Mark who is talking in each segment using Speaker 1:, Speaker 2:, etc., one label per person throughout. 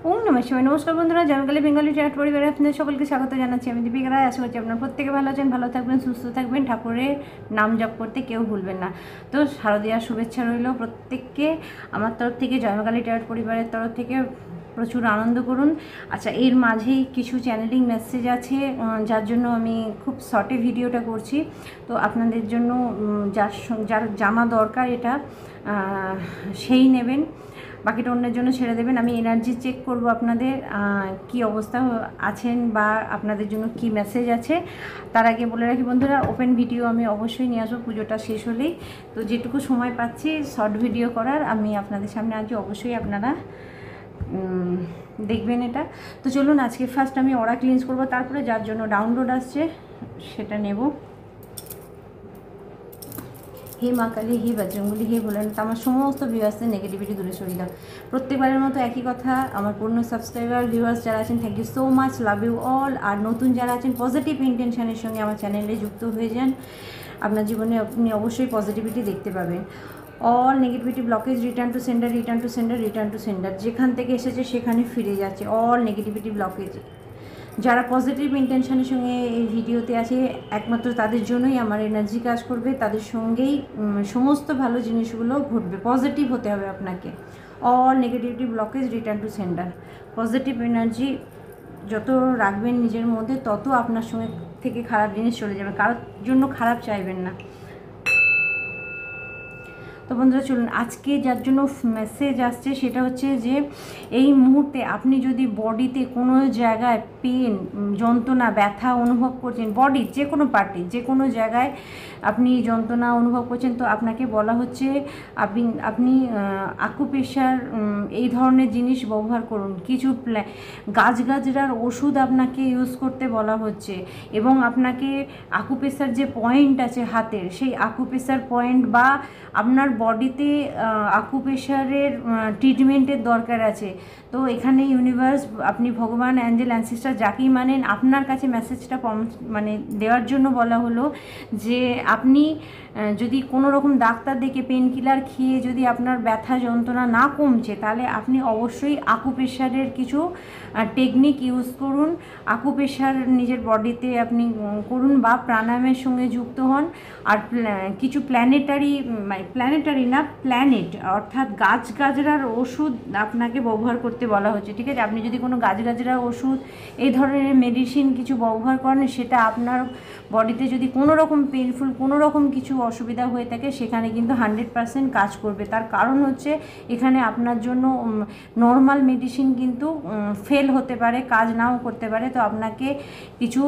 Speaker 1: ওম নমঃ শিবায়। নমস্কার বন্ধুরা, জয়মাকালী বেঙ্গলি ট্যারট পরিবারে আপনাদের সকলকে স্বাগত জানাচ্ছি। আমি দীপিকা রায়। আশা করছি আপনারা প্রত্যেকে ভালো আছেন, ভালো থাকবেন, সুস্থ থাকবেন, ঠাকুরের নাম জপ করতে কেউ ভুলবেন না। তো শারদীয়ার শুভেচ্ছা রইল প্রত্যেককে আমার তরফ থেকে, জয়মাকালী ট্যারট পরিবারের তরফ থেকে। প্রচুর আনন্দ করুন। আচ্ছা, এর মাঝেই কিছু চ্যানেলিং মেসেজ আছে, যার জন্য আমি খুব শর্টে ভিডিওটা করছি। তো আপনাদের জন্য যার জানা দরকার এটা সেই নেবেন, বাকিটা অন্যের জন্য ছেড়ে দেবেন। আমি এনার্জি চেক করব আপনাদের কি অবস্থা আছেন বা আপনাদের জন্য কি মেসেজ আছে। তার আগে বলে রাখি বন্ধুরা, ওপেন ভিডিও আমি অবশ্যই নিয়ে আসবো পুজোটা শেষ হলেই। তো যেটুকু সময় পাচ্ছি শর্ট ভিডিও করার, আমি আপনাদের সামনে আজকে অবশ্যই আপনারা দেখবেন এটা। তো চলুন, আজকে ফার্স্ট আমি অরা ক্লিনস করবো, তারপরে যার জন্য ডাউনলোড আসছে সেটা নেব। হে মা কালী, হে বজরংবলী, হে ভোলানাথ, আমার সমস্ত ভিউয়ার্সদের নেগেটিভিটি দূরে সরিয়ে দাও। প্রত্যেকবারের মতো একই কথা, আমার পূর্ণ সাবস্ক্রাইবার ভিউয়ার্স যারা আছেন, thank you so much, love you all. আর নতুন যারা আছেন, পজিটিভ ইন্টেনশনের সঙ্গে আমার চ্যানেলে যুক্ত হয়ে যান। আপনার জীবনে আপনি অবশ্যই পজিটিভিটি দেখতে পাবেন। All negativity blockage return to sender, return to sender, return to sender. যেখান থেকে এসেছে সেখানে ফিরে যাচ্ছে। অল নেগেটিভিটি ব্লকেজ, যারা পজিটিভ ইন্টেনশনের সঙ্গে এই ভিডিওতে আছে, একমাত্র তাদের জন্যই আমার এনার্জি কাজ করবে, তাদের সঙ্গেই সমস্ত ভালো জিনিসগুলো ঘটবে। পজিটিভ হতে হবে আপনাকে। All negativity blockage return to sender. Positive energy যত রাখবেন নিজের মধ্যে, তত আপনার সঙ্গে থেকে খারাপ জিনিস চলে যাবে। কারোর জন্য খারাপ চাইবেন না। তো বন্ধুরা চলুন, আজকে যার জন্য মেসেজ আসছে সেটা হচ্ছে যে এই মুহূর্তে আপনি যদি বডিতে কোনো জায়গায় পেন, যন্ত্রণা, ব্যথা অনুভব করছেন, বডির যে কোনো পার্টি, যে কোনো জায়গায় আপনি যন্ত্রণা অনুভব করছেন, তো আপনাকে বলা হচ্ছে আপনি আকুপ্রেশার এই ধরনের জিনিস ব্যবহার করুন। কিছু গাছগাছড়ার ওষুধ আপনাকে ইউজ করতে বলা হচ্ছে, এবং আপনাকে আকুপ্রেশার যে পয়েন্ট আছে হাতের, সেই আকুপ্রেশার পয়েন্ট বা আপনার বডিতে আকুপ্রেশারের ট্রিটমেন্টের দরকার আছে। তো এখানে ইউনিভার্স, আপনি ভগবান, অ্যাঞ্জেল, অ্যানসেস্টার যাকেই মানেন, আপনার কাছে মেসেজটা মানে দেওয়ার জন্য বলা হলো যে আপনি যদি কোনো রকম ডাক্তার দেখে পেন কিলার খেয়ে যদি আপনার ব্যথা যন্ত্রণা না কমছে, তাহলে আপনি অবশ্যই আকুপ্রেশারের কিছু টেকনিক ইউজ করুন। আকুপ্রেশার নিজের বডিতে আপনি করুন বা প্রাণায়ামের সঙ্গে যুক্ত হন। আর কিছু প্ল্যানেটারি না, প্ল্যানেট অর্থাৎ গাছগাছড়ার ওষুধ আপনাকে ব্যবহার করতে বলা হচ্ছে। ঠিক আছে, আপনি যদি কোনো গাছগাছড়ার ওষুধ এই ধরনের মেডিসিন কিছু ব্যবহার করেন, সেটা আপনার বডিতে যদি কোনো রকম পেইনফুল, কোনো রকম কিছু অসুবিধা হয়ে থাকে, সেখানে কিন্তু 100% কাজ করবে। তার কারণ হচ্ছে এখানে আপনার জন্য নর্মাল মেডিসিন কিন্তু ফেল হতে পারে, কাজ নাও করতে পারে। তো আপনাকে কিছু,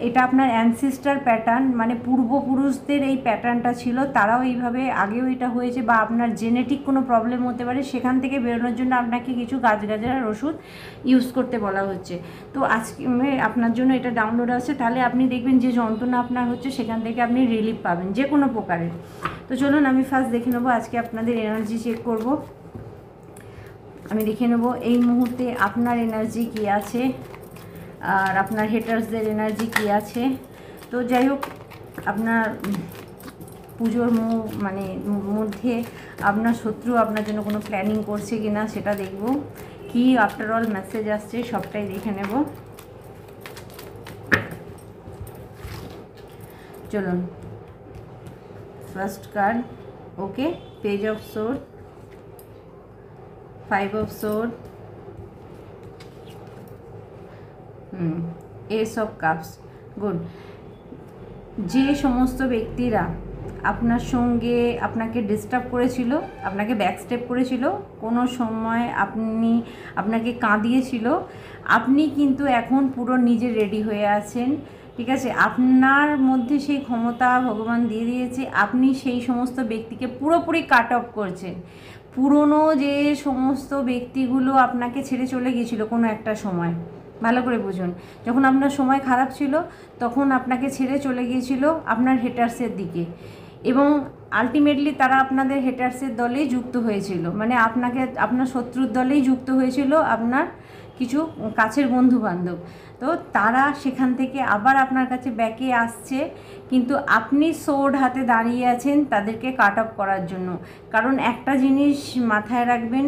Speaker 1: এটা আপনার অ্যানসেস্টার প্যাটার্ন, মানে পূর্বপুরুষদের এই প্যাটার্নটা ছিল, তারাও এইভাবে আগেও এটা হয়েছে, বা আপনার জেনেটিক কোনো প্রবলেম হতে পারে, সেখান থেকে বেরোনোর জন্য আপনাকে কিছু গাছগাছড়ার ওষুধ ইউজ করতে বলা হচ্ছে। তো আজকে আপনার জন্য এটা ডাউনলোড আছে, তাহলে আপনি দেখবেন যে যন্ত্রণা আপনার হচ্ছে সেখান থেকে আপনি রিলিফ পাবেন যে কোনো প্রকারের। তো চলুন, আমি ফার্স্ট দেখে নেবো, আজকে আপনাদের এনার্জি চেক করব। আমি দেখে নেব এই মুহূর্তে আপনার এনার্জি কী আছে আর আপনার হেটার্সদের এনার্জি কী আছে। তো যাই হোক, আপনার পুজোর মধ্যে আপনার শত্রু আপনার জন্য কোনো প্ল্যানিং করছে কি না সেটা দেখব। কি আফটার অল মেসেজ আসছে সবটাই দেখে নেব। চলুন, first card, okay, page of sword, 5 of sword, S of cups. Good. যে সমস্ত ব্যক্তিরা আপনার সঙ্গে আপনাকে ডিস্টার্ব করেছিল, আপনাকে ব্যাকস্টেপ করেছিল, কোনো সময় আপনাকে কাঁদিয়েছিল, আপনি কিন্তু এখন পুরো নিজে রেডি হয়ে আছেন। ঠিক আছে, আপনার মধ্যে সেই ক্ষমতা ভগবান দিয়ে দিয়েছে। আপনি সেই সমস্ত ব্যক্তিকে পুরোপুরি কাট অফ করছেন। পুরনো যে সমস্ত ব্যক্তিগুলো আপনাকে ছেড়ে চলে গিয়েছিল কোনো একটা সময়, ভালো করে বুঝুন, যখন আপনার সময় খারাপ ছিল তখন আপনাকে ছেড়ে চলে গিয়েছিল আপনার হেটার্সের দিকে, এবং আলটিমেটলি তারা আপনাদের হেটার্সের দলেই যুক্ত হয়েছিল, মানে আপনাকে আপনার শত্রুর দলেই যুক্ত হয়েছিল আপনার কিছু কাছের বন্ধুবান্ধব। তো তারা সেখান থেকে আবার আপনার কাছে ব্যাকে আসছে, কিন্তু আপনি সোর্ড হাতে দাঁড়িয়ে আছেন তাদেরকে কাট অফ করার জন্য। কারণ একটা জিনিস মাথায় রাখবেন,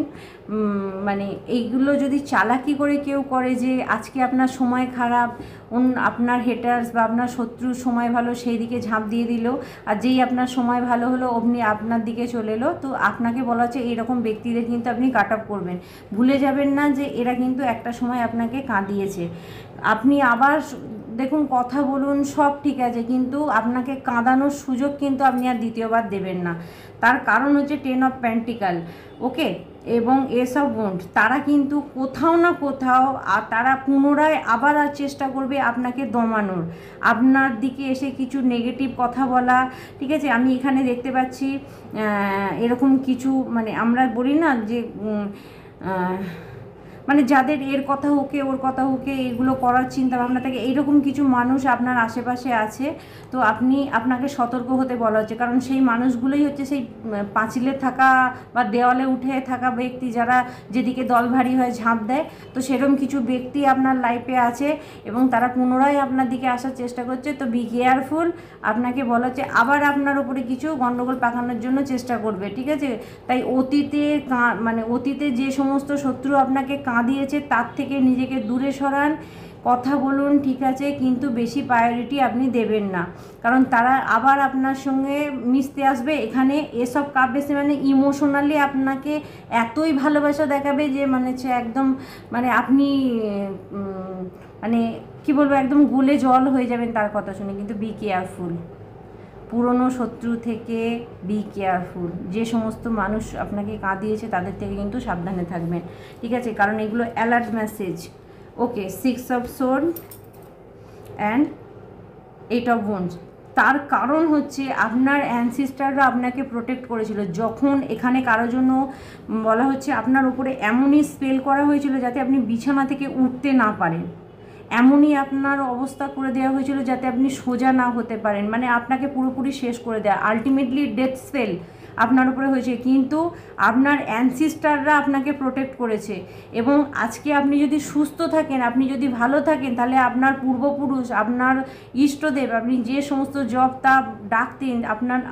Speaker 1: মানে এইগুলো যদি চালাকি করে কেউ করে যে আজকে আপনার সময় খারাপ, আপনার হেটার্স বা আপনার শত্রুর সময় ভালো সেই দিকে ঝাঁপ দিয়ে দিল, আর যেই আপনার সময় ভালো হলো অমনি আপনার দিকে চলে এলো, তো আপনাকে বলা হচ্ছে এইরকম ব্যক্তিদের কিন্তু আপনি কাট অফ করবেন। ভুলে যাবেন না যে এরা কিন্তু একটা সময় আপনাকে কাঁদিয়েছে। আপনি আবার দেখুন কথা বলুন সব ঠিক আছে, কিন্তু আপনাকে কাঁদানোর সুযোগ কিন্তু আপনি আর দ্বিতীয়বার দেবেন না। তার কারণ হচ্ছে 10 অফ পেন্টিকাল, ওকে, এবং এস অফ ওয়ান্ড। তারা কিন্তু কোথাও না কোথাও তারা পুনরায় আবার আর চেষ্টা করবে আপনাকে দমানোর, আপনার দিকে এসে কিছু নেগেটিভ কথা বলা, ঠিক আছে। আমি এখানে দেখতে পাচ্ছি এরকম কিছু, মানে আমরা বলি না যে মানে যাদের এর কথা হোকে ওর কথা হোকে এগুলো করার চিন্তা ভাবনা থাকে, এইরকম কিছু মানুষ আপনার আশেপাশে আছে। তো আপনাকে সতর্ক হতে বলা হচ্ছে, কারণ সেই মানুষগুলোই হচ্ছে সেই পাঁচিলে থাকা বা দেওয়ালে উঠে থাকা ব্যক্তি, যারা যেদিকে দল ভারী হয়ে ঝাঁপ দেয়। তো সেরকম কিছু ব্যক্তি আপনার লাইফে আছে এবং তারা পুনরায় আপনার দিকে আসার চেষ্টা করছে। তো বি কেয়ারফুল, আপনাকে বলা হচ্ছে আবার আপনার উপরে কিছু গণ্ডগোল পাকানোর জন্য চেষ্টা করবে, ঠিক আছে। তাই অতীতে যে সমস্ত শত্রু আপনাকে দিয়েছে তার থেকে নিজেকে দূরে সরান, কথা বলুন, ঠিক আছে, কিন্তু বেশি প্রায়োরিটি আপনি দেবেন না, কারণ তারা আবার আপনার সঙ্গে মিশতে আসবে। এখানে এসব কাপ বেশি মানে ইমোশনালি আপনাকে এতই ভালোবাসা দেখাবে যে মানে হচ্ছে একদম মানে আপনি মানে কি বলবো একদম গুলে জল হয়ে যাবেন তার কথা শুনে। কিন্তু বি কেয়ারফুল, পুরনো শত্রু থেকে বি কেয়ারফুল। যে সমস্ত মানুষ আপনাকে কাঁদিয়েছে তাদের থেকে কিন্তু সাবধানে থাকবেন, ঠিক আছে, কারণ এগুলো alert message. Okay, 6 of sword and 8 of wands. তার কারণ হচ্ছে আপনার অ্যানসিস্টাররা আপনাকে প্রোটেক্ট করেছিল। যখন এখানে কারোর জন্য বলা হচ্ছে আপনার উপরে এমনই স্পেল করা হয়েছিল যাতে আপনি বিছানা থেকে উঠতে না পারেন, এমনই আপনার অবস্থা করে দেওয়া হয়েছিল যাতে আপনি সোজা না হতে পারেন, মানে আপনাকে পুরোপুরি শেষ করে দেয়। আলটিমেটলি ডেথ স্পেল আপনার উপরে হয়েছে, কিন্তু আপনার অ্যানসিস্টাররা আপনাকে প্রোটেক্ট করেছে। এবং আজকে আপনি যদি সুস্থ থাকেন, আপনি যদি ভালো থাকেন, তাহলে আপনার পূর্বপুরুষ, আপনার ইষ্টদেব, আপনি যে সমস্ত জপ তা ডাকতেন,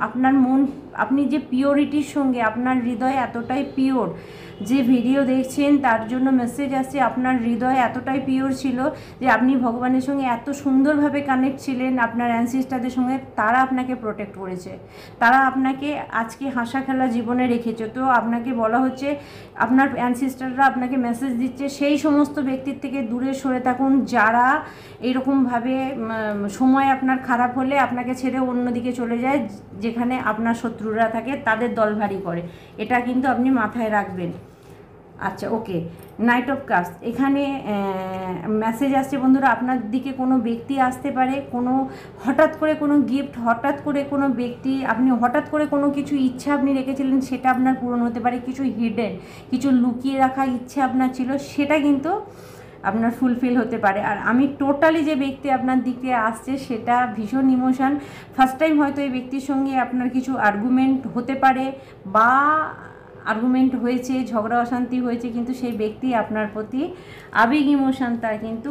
Speaker 1: আপনার মন, আপনি যে পিওরিটির সঙ্গে আপনার হৃদয় এতটাই পিওর, যে ভিডিও দেখছেন তার জন্য মেসেজ আসছে আপনার হৃদয় এতটাই পিওর ছিল যে আপনি ভগবানের সঙ্গে এত সুন্দরভাবে কানেক্ট ছিলেন, আপনার অ্যানসিস্টারদের সঙ্গে, তারা আপনাকে প্রোটেক্ট করেছে, তারা আপনাকে আজকে হাসা খেলা জীবনে রেখেছে। তো আপনাকে বলা হচ্ছে, আপনার অ্যানসিস্টাররা আপনাকে মেসেজ দিচ্ছে সেই সমস্ত ব্যক্তির থেকে দূরে সরে থাকুন যারা এইরকমভাবে সময় আপনার খারাপ হলে আপনাকে ছেড়ে অন্যদিকে চলে যায়, যেখানে আপনার শত্রুরা থাকে তাদের দল ভারী করে। এটা কিন্তু আপনি মাথায় রাখবেন। আচ্ছা, ওকে, নাইট অফ কাপস। এখানে মেসেজ আসছে বন্ধুরা, আপনার দিকে কোনো ব্যক্তি আসতে পারে, কোনো হঠাৎ করে কোনো গিফট, হঠাৎ করে কোনো ব্যক্তি, আপনি হঠাৎ করে কোনো কিছু ইচ্ছা আপনি রেখেছিলেন সেটা আপনার পূরণ হতে পারে, কিছু হিডেন, কিছু লুকিয়ে রাখা ইচ্ছা আপনার ছিল সেটা কিন্তু আপনার ফুলফিল হতে পারে। আর আমি টোটালি যে ব্যক্তি আপনার দিকে আসছে সেটা ভীষণ ইমোশন। ফার্স্ট টাইম হয়তো এই ব্যক্তির সঙ্গে আপনার কিছু আর্গুমেন্ট হতে পারে বা আর্গুমেন্ট হয়েছে, ঝগড়া অশান্তি হয়েছে, কিন্তু সেই ব্যক্তি আপনার প্রতি আবেগ ইমোশন তার কিন্তু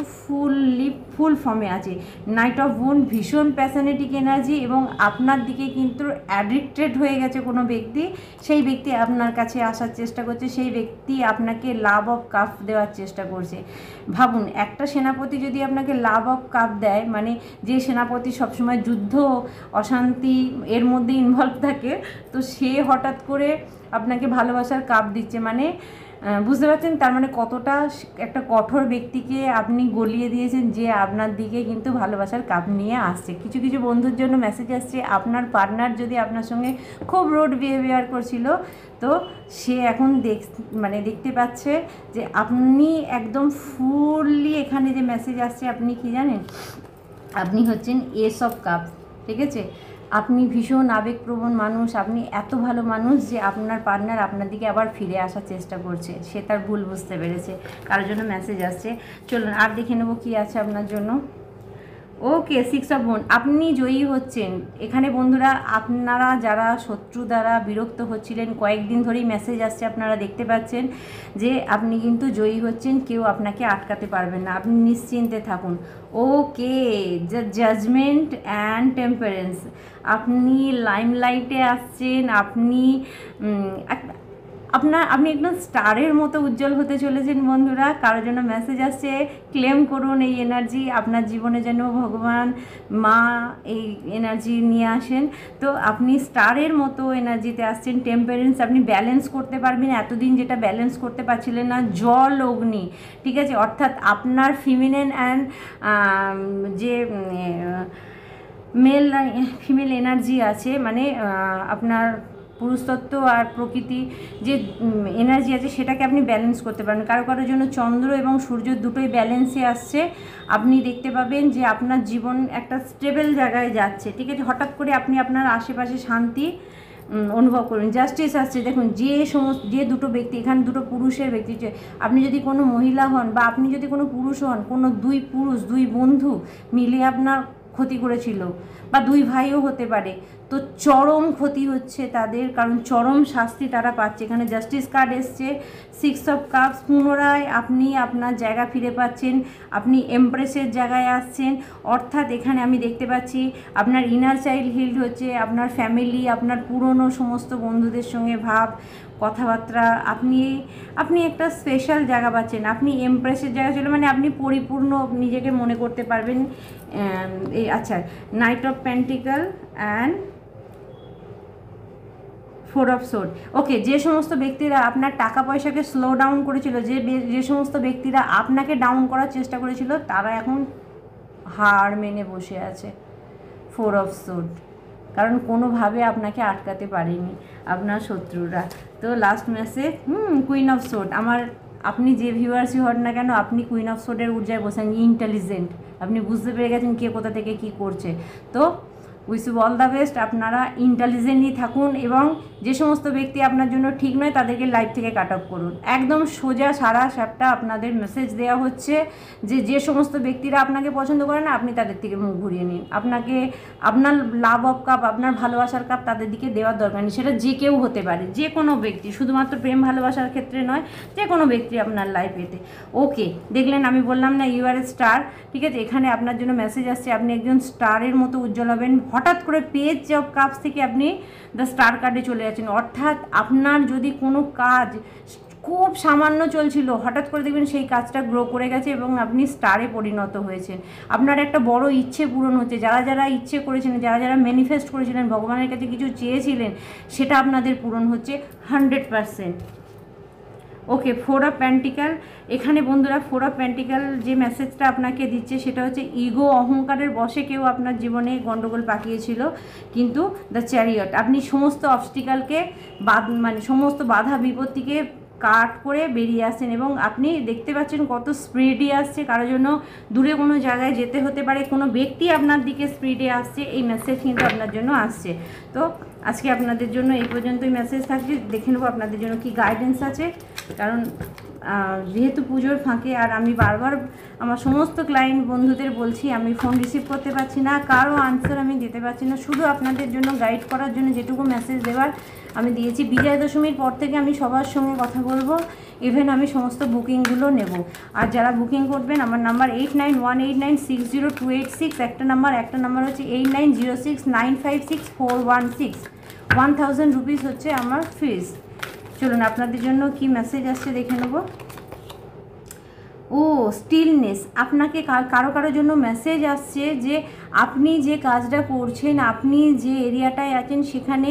Speaker 1: ফুল ফর্মে আছে। নাইট অফ ওয়ান্ড ভীষণ প্যাশনেটিক এনার্জি এবং আপনার দিকে কিন্তু অ্যাডিক্টেড হয়ে গেছে কোনো ব্যক্তি, সেই ব্যক্তি আপনার কাছে আসার চেষ্টা করছে, সেই ব্যক্তি আপনাকে লাভ অফ কাপ দেওয়ার চেষ্টা করছে। ভাবুন, একটা সেনাপতি যদি আপনাকে লাভ অফ কাপ দেয়, মানে যে সেনাপতি সবসময় যুদ্ধ অশান্তি এর মধ্যে ইনভলভ থাকে, তো সে হঠাৎ করে আপনাকে ভালোবাসার কাপ দিচ্ছে, মানে বুঝতে পারছেন তার মানে কতটা একটা কঠোর ব্যক্তিকে আপনি গলিয়ে দিয়েছেন যে আপনার দিকে কিন্তু ভালোবাসার কাপ নিয়ে আসছে। কিছু কিছু বন্ধুর জন্য মেসেজ আসছে, আপনার পার্টনার যদি আপনার সঙ্গে খুব রুড বিহেভিয়ার করছিল, তো সে এখন দেখতে পাচ্ছে যে আপনি একদম ফুললি, এখানে যে মেসেজ আসছে আপনি কি জানেন, আপনি হচ্ছেন এস অফ কাপ, ঠিক আছে। আপনি ভীষণ আবেগপ্রবণ মানুষ, আপনি এত ভালো মানুষ যে আপনার পার্টনার আপনার দিকে আবার ফিরে আসার চেষ্টা করছে, সে তার ভুল বুঝতে পেরেছে, তার জন্য মেসেজ আসছে। চলুন আর দেখে নেবো কী আছে আপনার জন্য। ওকে, 6 অফ ওয়ান্ড, আপনি জয়ী হচ্ছেন এখানে বন্ধুরা। আপনারা যারা শত্রু দ্বারা বিরক্ত হচ্ছিলেন, কয়েকদিন ধরেই মেসেজ আসছে, আপনারা দেখতে পাচ্ছেন যে আপনি কিন্তু জয়ী হচ্ছেন, কেউ আপনাকে আটকাতে পারবেন না, আপনি নিশ্চিন্তে থাকুন। ওকে, জাজমেন্ট অ্যান্ড টেম্পারেন্স, আপনি লাইমলাইটে আসছেন, আপনি আপনি একদম স্টারের মতো উজ্জ্বল হতে চলেছেন বন্ধুরা। কারোর জন্য মেসেজ আসছে, ক্লেম করুন এই এনার্জি, আপনার জীবনে যেন ভগবান মা এই এনার্জি নিয়ে আসেন। তো আপনি স্টারের মতো এনার্জিতে আসছেন। টেম্পারেন্স, আপনি ব্যালেন্স করতে পারবেন এতদিন যেটা ব্যালেন্স করতে পারছিলেন না, জল অগ্নি, ঠিক আছে, অর্থাৎ আপনার ফিমিনেন অ্যান্ড যে মেল ফিমেল এনার্জি আছে, মানে আপনার পুরুষতত্ত্ব আর প্রকৃতি যে এনার্জি আছে সেটাকে আপনি ব্যালেন্স করতে পারেন। কারো কারোর জন্য চন্দ্র এবং সূর্য দুটোই ব্যালেন্সে আসছে। আপনি দেখতে পাবেন যে আপনার জীবন একটা স্টেবল জায়গায় যাচ্ছে, ঠিক আছে। হঠাৎ করে আপনি আপনার আশেপাশে শান্তি অনুভব করুন। জাস্টিস আসছে, দেখুন যে দুটো ব্যক্তি, এখানে দুটো পুরুষের ব্যক্তি, যে আপনি যদি কোনো মহিলা হন বা আপনি যদি কোনো পুরুষ হন, কোনো দুই পুরুষ, দুই বন্ধু মিলে আপনার ক্ষতি করেছিল, বা দুই ভাইও হতে পারে, তো চরম ক্ষতি হচ্ছে তাদের, কারণ চরম শাস্তি তারা পাচ্ছে। এখানে জাস্টিস কার্ড এসছে, 6 অফ কাপস, পুনরায় আপনি আপনার জায়গা ফিরে পাচ্ছেন, আপনি এমপ্রেসের জায়গায় আসছেন। অর্থাৎ এখানে আমি দেখতে পাচ্ছি আপনার ইনার চাইল্ড হিল্ড হচ্ছে, আপনার ফ্যামিলি, আপনার পুরনো সমস্ত বন্ধুদের সঙ্গে ভাব কথাবার্তা, আপনি একটা স্পেশাল জায়গা পাচ্ছেন, আপনি এমপ্রেসের জায়গা চলে, মানে আপনি পরিপূর্ণ নিজেকে মনে করতে পারবেন। এই আচ্ছা, knight of pentacle and 4 of sword. Okay, যে সমস্ত ব্যক্তিরা আপনার টাকা পয়সাকে স্লো ডাউন করেছিল, যে সমস্ত ব্যক্তিরা আপনাকে ডাউন করার চেষ্টা করেছিল, তারা এখন হার মেনে বসে আছে। 4 অফ সোর্ড, কারণ কোনোভাবে আপনাকে আটকাতে পারেনি আপনার শত্রুরা। তো last message, queen of sword, আপনি যে ভিউয়ার্সই হন না কেন, আপনি কুইন অফ সোর্ডের ঊর্জায় বসেন, ইন্টেলিজেন্ট, আপনি বুঝতে পেরে গেছেন কে কোথা থেকে কী করছে। তো wish you all the best, আপনারা ইন্টেলিজেন্টই থাকুন, এবং যে সমস্ত ব্যক্তি আপনার জন্য ঠিক নয় তাদেরকে লাইফ থেকে কাট অফ করুন। একদম সোজা সারা সাপটা আপনাদের মেসেজ দেওয়া হচ্ছে যে সমস্ত ব্যক্তিরা আপনাকে পছন্দ করে না, আপনি তাদের থেকে মুখ ঘুরিয়ে নিন। আপনার লাভ অফ কাপ, আপনার ভালোবাসার কাপ তাদের দিকে দেওয়ার দরকার নেই। সেটা যে কেউ হতে পারে, যে কোনো ব্যক্তি, শুধুমাত্র প্রেম ভালোবাসার ক্ষেত্রে নয়, যে কোনো ব্যক্তি আপনার লাইফেতে। ওকে, দেখলেন আমি বললাম না ইউ আর এ স্টার, ঠিক আছে। এখানে আপনার জন্য মেসেজ আসছে, আপনি একজন স্টারের মতো উজ্জ্বল হবেন। হঠাৎ করে পেজ অফ কাপস থেকে আপনি দ্য স্টার কার্ডে চলে যাচ্ছেন, অর্থাৎ আপনার যদি কোনো কাজ খুব সামান্য চলছিল, হঠাৎ করে দেখবেন সেই কাজটা গ্রো করে গেছে এবং আপনি স্টারে পরিণত হয়েছেন। আপনার একটা বড় ইচ্ছে পূরণ হচ্ছে। যারা যারা ইচ্ছে করেছিলেন, যারা যারা ম্যানিফেস্ট করেছিলেন, ভগবানের কাছে কিছু চেয়েছিলেন, সেটা আপনাদের পূরণ হচ্ছে 100%। ওকে, 4 অফ পেন্টিক্যাল, এখানে বন্ধুরা 4 অফ পেন্টিক্যাল যে মেসেজটা আপনাকে দিচ্ছে সেটা হচ্ছে ইগো, অহংকারের বশে কেউ আপনার জীবনে গণ্ডগোল পাকিয়েছিল, কিন্তু দ্য চ্যারিয়ট, আপনি সমস্ত অবস্টিক্যালকে মানে সমস্ত বাধা বিপত্তিকে কাট করে বেরিয়ে আসছেন, এবং আপনি দেখতে পাচ্ছেন কত স্পিডে আসছে। কারোর জন্য দূরে কোনো জায়গায় যেতে হতে পারে, কোনো ব্যক্তি আপনার দিকে স্পিডে আসছে, এই মেসেজ কিন্তু আপনার জন্য আসছে। তো আজকে আপনাদের জন্য এই পর্যন্তই মেসেজ থাকছে। দেখে নেবো আপনাদের জন্য কি গাইডেন্স আছে, কারণ যেহেতু পুজোর ফাঁকে, আর আমি বারবার আমার সমস্ত ক্লায়েন্ট বন্ধুদের বলছি আমি ফোন রিসিভ করতে পারছি না, কারো আনসার আমি দিতে পারছি না, শুধু আপনাদের জন্য গাইড করার জন্য যেটুকু মেসেজ দেওয়ার আমি দিয়েছি। বিজয়া দশমীর পর থেকে আমি সবার সঙ্গে কথা বলবো, ইভেন আমি সমস্ত বুকিংগুলো নেব। আর যারা বুকিং করবেন, আমার নাম্বার 8918960286, একটা নাম্বার হচ্ছে 8906956416, 1000 রুপিস হচ্ছে আমার ফিস। চলুন আপনাদের জন্য কি মেসেজ আসছে দেখে নেব। ও স্টিলনেস, আপনাকে কারোর জন্য মেসেজ আসছে যে আপনি যে কাজটা করছেন, আপনি যে এরিয়াটায় আছেন সেখানে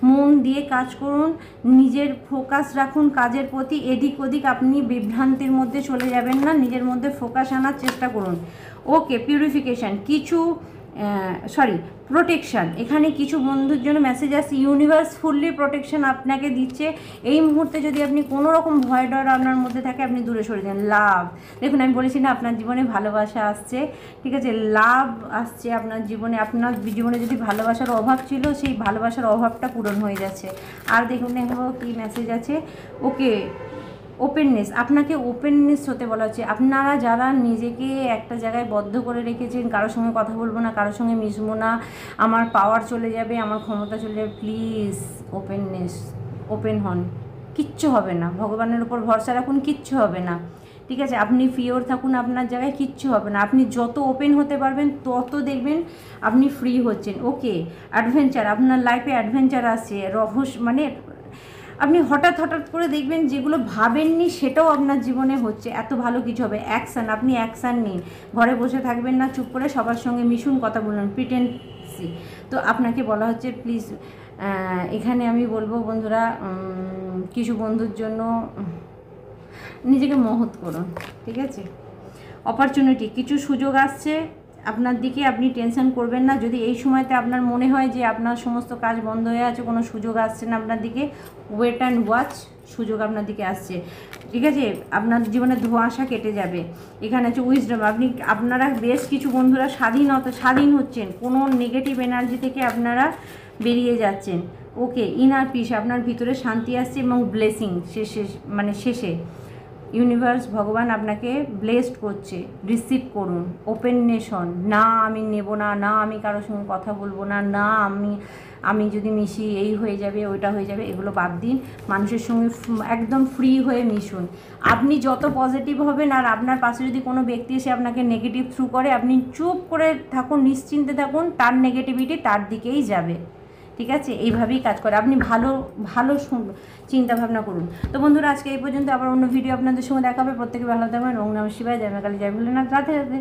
Speaker 1: মন দিয়ে কাজ করুন, নিজের ফোকাস রাখুন কাজের প্রতি, এদিক ওদিক আপনি বিভ্রান্তির মধ্যে চলে যাবেন না, নিজের মধ্যে ফোকাস আনার চেষ্টা করুন। ওকে, পিউরিফিকেশান, প্রোটেকশান, এখানে কিছু বন্ধুর জন্য মেসেজ আসছে, ইউনিভার্স ফুললি প্রোটেকশান আপনাকে দিচ্ছে। এই মুহূর্তে যদি আপনি কোনো রকম ভয় ডর আপনার মধ্যে থাকে, আপনি দূরে সরে যান। লাভ, দেখুন আমি বলেছি না আপনার জীবনে ভালোবাসা আসছে, ঠিক আছে, লাভ আসছে আপনার জীবনে। আপনার জীবনে যদি ভালোবাসার অভাব ছিল, সেই ভালোবাসার অভাবটা পূরণ হয়ে যাচ্ছে। আর দেখুন কি মেসেজ আছে। ওকে, ওপেননেস, আপনাকে ওপেননেস হতে বলা হচ্ছে। আপনারা যারা নিজেকে একটা জায়গায় বদ্ধ করে রেখেছেন, কারোর সঙ্গে কথা বলবো না, কারোর সঙ্গে মিশবো না, আমার পাওয়ার চলে যাবে, আমার ক্ষমতা চলে যাবে, প্লিজ ওপেননেস, ওপেন হন, কিচ্ছু হবে না, ভগবানের উপর ভরসা রাখুন, কিচ্ছু হবে না, ঠিক আছে? আপনি পিওর থাকুন আপনার জায়গায়, কিচ্ছু হবে না। আপনি যত ওপেন হতে পারবেন তত দেখবেন আপনি ফ্রি হচ্ছেন। ওকে, অ্যাডভেঞ্চার, আপনার লাইফে অ্যাডভেঞ্চার আসছে, রহস্য, মানে আপনি হঠাৎ হঠাৎ করে দেখবেন যেগুলো ভাবেননি সেটাও আপনার জীবনে হচ্ছে, এত ভালো কিছু হবে। অ্যাকশান, আপনি অ্যাকশান নিন, ঘরে বসে থাকবেন না, চুপ করে সবার সঙ্গে মিশুন, কথা বলুন, প্রিটেন্সি। তো আপনাকে বলা হচ্ছে প্লিজ, এখানে আমি বলবো বন্ধুরা, কিছু বন্ধুর জন্য নিজেকে মহৎ করুন, ঠিক আছে? অপরচুনিটি, কিছু সুযোগ আসছে আপনার দিকে, আপনি টেনশন করবেন না। যদি এই সময়তে আপনার মনে হয় যে আপনার সমস্ত কাজ বন্ধ হয়ে আছে, কোনো সুযোগ আসছে না আপনার দিকে, ওয়েট অ্যান্ড ওয়াচ, সুযোগ আপনার দিকে আসছে, ঠিক আছে? আপনার জীবনে ধোঁয়াশা কেটে যাবে। এখানে আছে উইজডম, আপনারা বেশ কিছু বন্ধুরা স্বাধীন হচ্ছেন, কোনো নেগেটিভ এনার্জি থেকে আপনারা বেরিয়ে যাচ্ছেন। ওকে, ইনার পিস, আপনার ভিতরে শান্তি আসছে এবং ব্লেসিং শেষে ইউনিভার্স, ভগবান আপনাকে ব্লেসড করছে, রিসিভ করুন, ওপেননেস হন। না আমি নেব না, না আমি কারোর সঙ্গে কথা বলবো না, না আমি যদি মিশি এই হয়ে যাবে, ওইটা হয়ে যাবে, এগুলো বাদ দিন। মানুষের সঙ্গে একদম ফ্রি হয়ে মিশুন। আপনি যত পজিটিভ হবেন, আর আপনার পাশে যদি কোনো ব্যক্তি এসে আপনাকে নেগেটিভ থ্রু করে, আপনি চুপ করে থাকুন, নিশ্চিন্তে থাকুন, তার নেগেটিভিটি তার দিকেই যাবে, ঠিক আছে? এইভাবেই কাজ করে। আপনি ভালো ভালো চিন্তা ভাবনা করুন। তো বন্ধুরা, আজকে এই পর্যন্ত, আবার অন্য ভিডিও আপনাদের সঙ্গে দেখা হবে। প্রত্যেকে ভালো থাকবেন। ওম নমঃ শিবায়, জয় মা কালী, জয় ভোলেনাথ, রাধে রাধে।